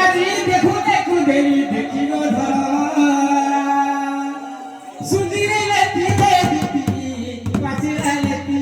আজি দেখো দেখো দেরি দেখি গো ধরা সুজিরে লেতি লেতি পাচিরা লেতি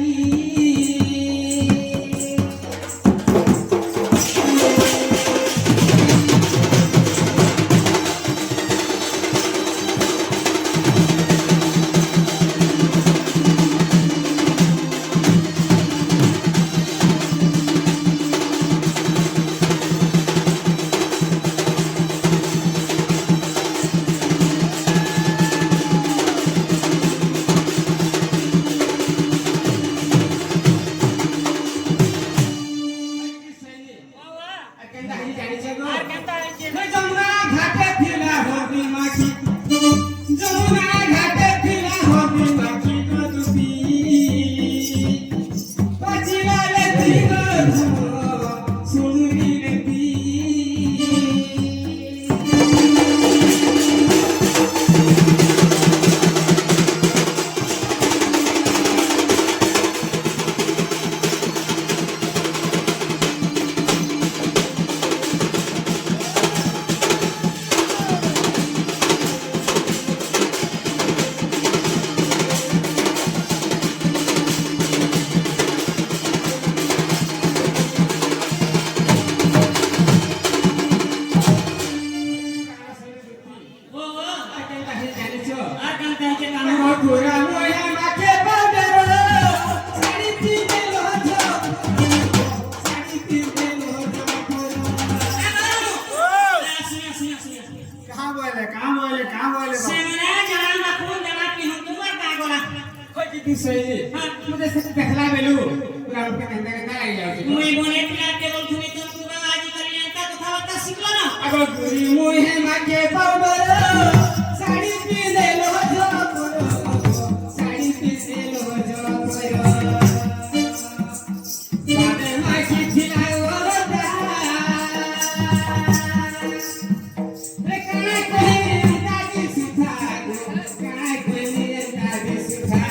मुझे से पहला बेलू पूरा रुपया गंदा गंदा लग जाओ मुई मोने पिला के बोल थुनी तो तू बाबा आज करिया का कथावार्ता सिखलो ना अगो गुरी मुई है माके पाउडर साड़ी पीने लो जो करो साड़ी पीने लो जो करो बाबे माकी खिलाओ वरदा रे काना कोई दादी सिखा काना कोई दादी सिखा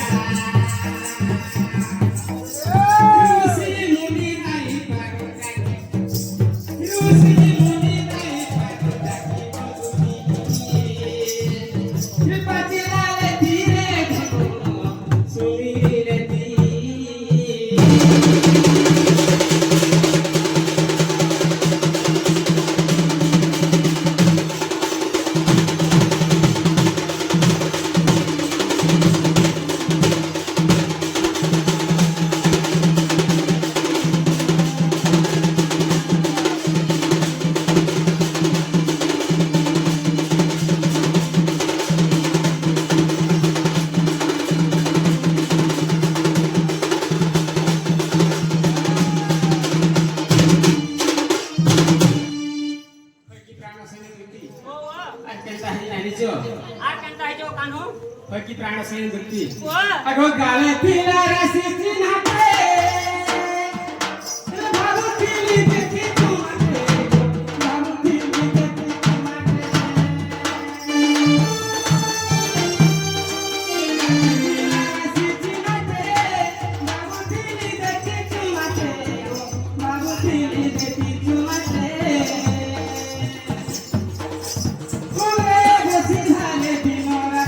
की प्राण से दुखी अगो गाले पीला रसी चिन्ह पे बाबू पीली देखी तू मते बाबू पीली देखी तू मते रसी चिन्ह पे बाबू पीली देखी तू मते बाबू पीली देखी तू मते ओरे बसी धाले दिनोरा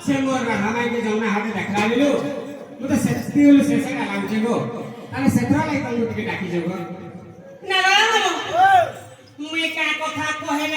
से मोर राधा माई के जौना हाथे देखला बेलु मु तो सेती होलु शेषा लागुचे गो ताने सेत्रा लाई तंगु टिके डाकी जगो ना मुई का कथा कहे